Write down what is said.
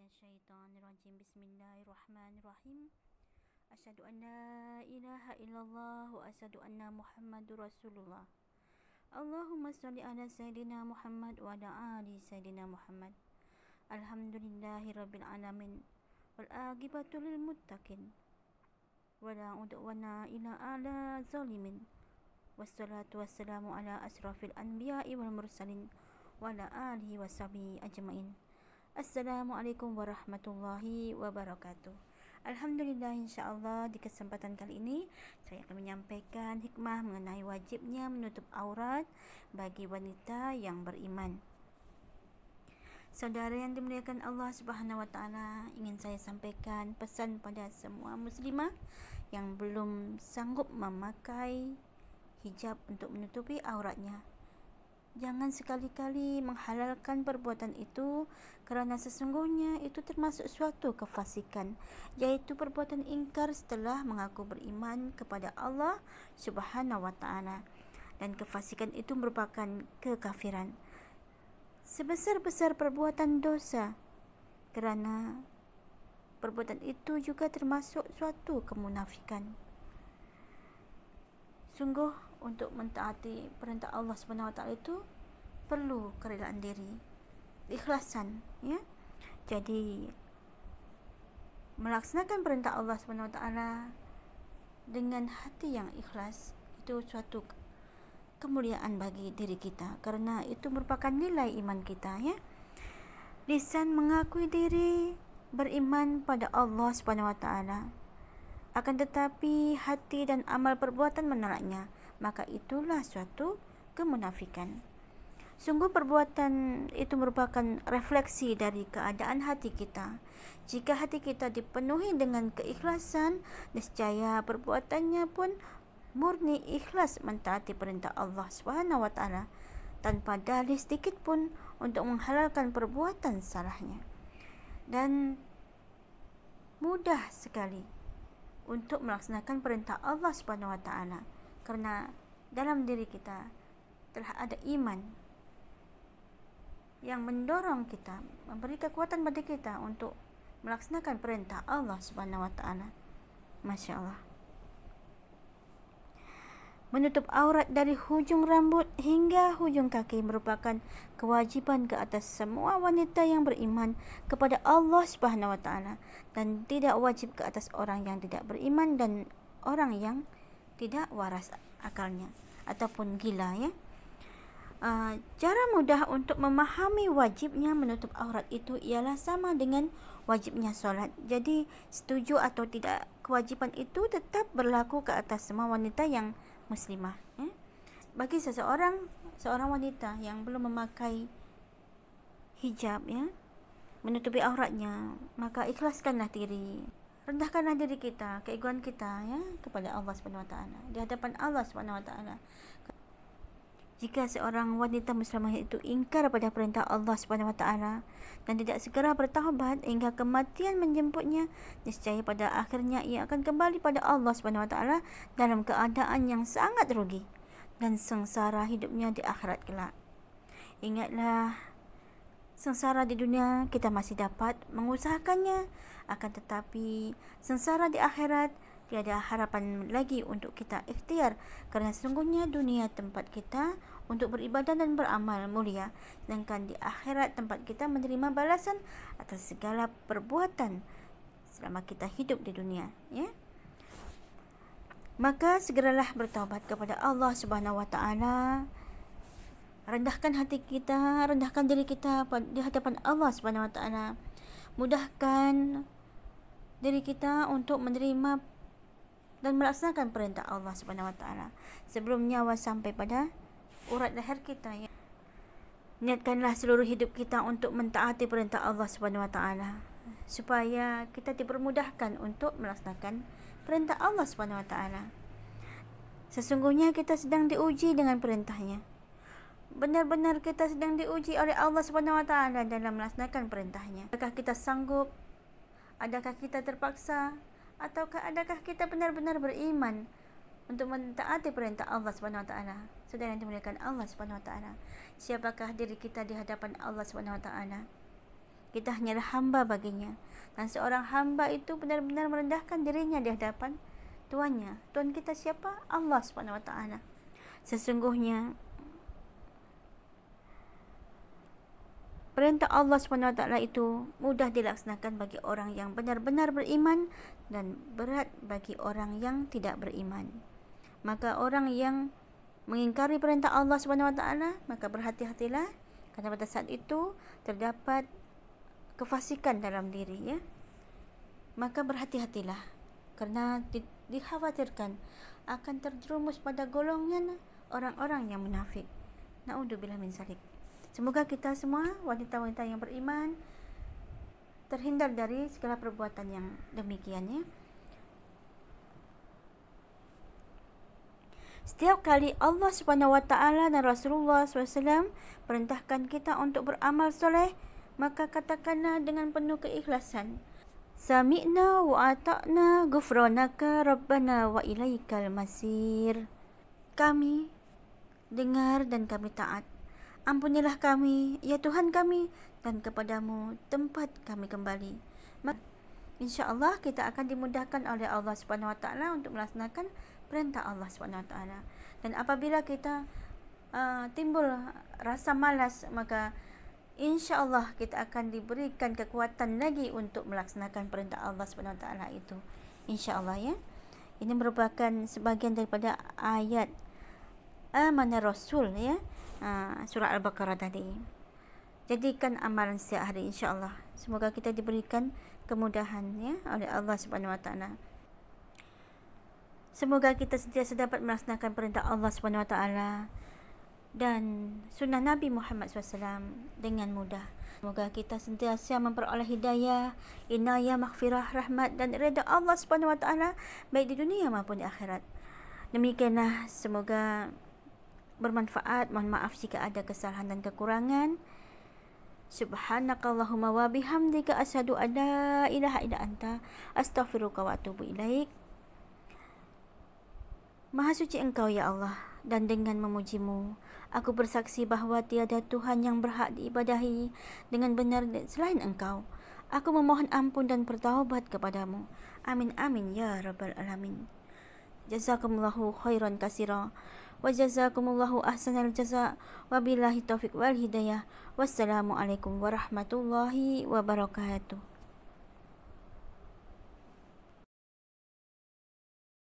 minasyaitonirrajim. Bismillahirrahmanirrahim. Asyhadu an la ilaha illallah wa asyhadu anna Muhammadur Rasulullah. Allahumma shalli ala sayyidina Muhammad wa ala ali sayyidina Muhammad. Alhamdulillahirabbil alamin. Wal aqibatu lil muttaqin. Wala udwana ila ala zalimin. Wassalatu wassalamu ala asrafil anbiya'i wal mursalin wa ala alihi washabihi ajmain. Assalamualaikum warahmatullahi wabarakatuh. Alhamdulillah, insyaAllah di kesempatan kali ini saya akan menyampaikan hikmah mengenai wajibnya menutup aurat bagi wanita yang beriman. Saudara yang dimuliakan Allah Subhanahu wa taala, ingin saya sampaikan pesan pada semua muslimah yang belum sanggup memakai hijab untuk menutupi auratnya. Jangan sekali-kali menghalalkan perbuatan itu, kerana sesungguhnya itu termasuk suatu kefasikan, yaitu perbuatan ingkar setelah mengaku beriman kepada Allah Subhanahu wa taala. Dan kefasikan itu merupakan kekafiran, sebesar-besar perbuatan dosa, kerana perbuatan itu juga termasuk suatu kemunafikan. Sungguh untuk mentaati perintah Allah Subhanahu wa taala itu perlu kerelaan diri, ikhlasan, ya. Jadi melaksanakan perintah Allah Subhanahu wa taala dengan hati yang ikhlas itu suatu kemuliaan bagi diri kita, karena itu merupakan nilai iman kita, ya. Lisan mengakui diri beriman pada Allah Subhanahu wa taala, akan tetapi hati dan amal perbuatan menolaknya, maka itulah suatu kemunafikan. Sungguh perbuatan itu merupakan refleksi dari keadaan hati kita. Jika hati kita dipenuhi dengan keikhlasan, niscaya perbuatannya pun murni ikhlas mentaati perintah Allah Subhanahu wa taala, tanpa dalih sedikit pun untuk menghalalkan perbuatan salahnya. Dan mudah sekali untuk melaksanakan perintah Allah Subhanahu wa taala, kerana dalam diri kita telah ada iman yang mendorong kita, memberi kekuatan pada kita untuk melaksanakan perintah Allah Subhanahu wa taala. Masya Allah. Menutup aurat dari hujung rambut hingga hujung kaki merupakan kewajiban ke atas semua wanita yang beriman kepada Allah Subhanahu wa taala, dan tidak wajib ke atas orang yang tidak beriman dan orang yang tidak waras akalnya ataupun gila, ya. Cara mudah untuk memahami wajibnya menutup aurat itu ialah sama dengan wajibnya solat. Jadi setuju atau tidak, kewajiban itu tetap berlaku ke atas semua wanita yang muslimah, ya. Bagi seorang wanita yang belum memakai hijab, ya, menutupi auratnya, maka ikhlaskanlah diri, rendahkanlah diri kita, keegoan kita, ya, kepada Allah Subhanahu wa taala, di hadapan Allah Subhanahu wa taala. Jika seorang wanita muslimah itu ingkar pada perintah Allah Subhanahu wa taala dan tidak segera bertaubat hingga kematian menjemputnya, niscaya pada akhirnya ia akan kembali pada Allah Subhanahu wa taala dalam keadaan yang sangat rugi dan sengsara hidupnya di akhirat kelak. Ingatlah, sengsara di dunia kita masih dapat mengusahakannya, akan tetapi sengsara di akhirat tiada harapan lagi untuk kita ikhtiar, kerana sesungguhnya dunia tempat kita untuk beribadah dan beramal mulia, sedangkan di akhirat tempat kita menerima balasan atas segala perbuatan selama kita hidup di dunia, ya. Maka segeralah bertaubat kepada Allah Subhanahu wa taala. Rendahkan hati kita, rendahkan diri kita di hadapan Allah Subhanahu wa taala. Mudahkan diri kita untuk menerima dan melaksanakan perintah Allah Subhanahu wa taala sebelum nyawa sampai pada urat leher kita, ya. Niatkanlah seluruh hidup kita untuk mentaati perintah Allah Subhanahu wa taala, supaya kita dipermudahkan untuk melaksanakan perintah Allah Subhanahu wa taala. Sesungguhnya kita sedang diuji dengan perintahnya. Benar-benar kita sedang diuji oleh Allah Subhanahu wa taala dalam melaksanakan perintahnya. Adakah kita sanggup? Adakah kita terpaksa? Ataukah adakah kita benar-benar beriman untuk mentaati perintah Allah Subhanahu wa taala? Saudara yang dimuliakan Allah Subhanahu wa taala, siapakah diri kita di hadapan Allah Subhanahu wa taala? Kita hanyalah hamba baginya. Dan seorang hamba itu benar-benar merendahkan dirinya di hadapan Tuannya. Tuan kita siapa? Allah Subhanahu Wa Taala. Sesungguhnya perintah Allah Subhanahu Wa Taala itu mudah dilaksanakan bagi orang yang benar-benar beriman dan berat bagi orang yang tidak beriman. Maka orang yang mengingkari perintah Allah Subhanahu Wa Taala, maka berhati-hatilah, karena pada saat itu terdapat kefasikan dalam diri, ya. Maka berhati-hatilah, karena dikhawatirkan akan terjerumus pada golongan orang-orang yang munafik. Naudzubillah min dzalik. Semoga kita semua wanita-wanita yang beriman terhindar dari segala perbuatan yang demikian, ya. Setiap kali Allah Subhanahu Wa Taala dan Rasulullah SAW perintahkan kita untuk beramal soleh, maka katakanlah dengan penuh keikhlasan, Sami'na wa ata'na ghufranaka rabbana wa ilaikal masir. Kami dengar dan kami taat. Ampunilah kami, ya Tuhan kami, dan kepadamu tempat kami kembali. Maka insya-Allah kita akan dimudahkan oleh Allah Subhanahu Wa Taala untuk melaksanakan perintah Allah Subhanahu Wa Taala. Dan apabila kita timbul rasa malas, maka insya-Allah kita akan diberikan kekuatan lagi untuk melaksanakan perintah Allah Subhanahu Wa Taala itu. Insya-Allah, ya. Ini merupakan sebagian daripada ayat Amanah Rasul, ya. Surah Al-Baqarah tadi. Jadikan amalan setiap hari, insya-Allah. Semoga kita diberikan kemudahan, ya, oleh Allah Subhanahu Wa Taala. Semoga kita sentiasa dapat melaksanakan perintah Allah Subhanahu Wa Taala dan sunnah Nabi Muhammad SAW dengan mudah. Semoga kita sentiasa memperoleh hidayah, inayah, maghfirah, rahmat dan redha Allah Subhanahu Wa Taala baik di dunia maupun di akhirat. Demikianlah, semoga bermanfaat. Mohon maaf jika ada kesalahan dan kekurangan. Subhanakallahumma wa bihamdika asyhadu an la ilaha illa anta astaghfiruka wa atubu ilaik. Maha suci Engkau, ya Allah, dan dengan memujimu, aku bersaksi bahawa tiada Tuhan yang berhak diibadahi dengan benar selain Engkau. Aku memohon ampun dan bertaubat kepadamu. Amin amin ya rabbal alamin. Jazakumullahu khairan katsira wa jazakumullahu ahsanal jaza wa billahi taufiq wal hidayah. Wassalamualaikum warahmatullahi wabarakatuh.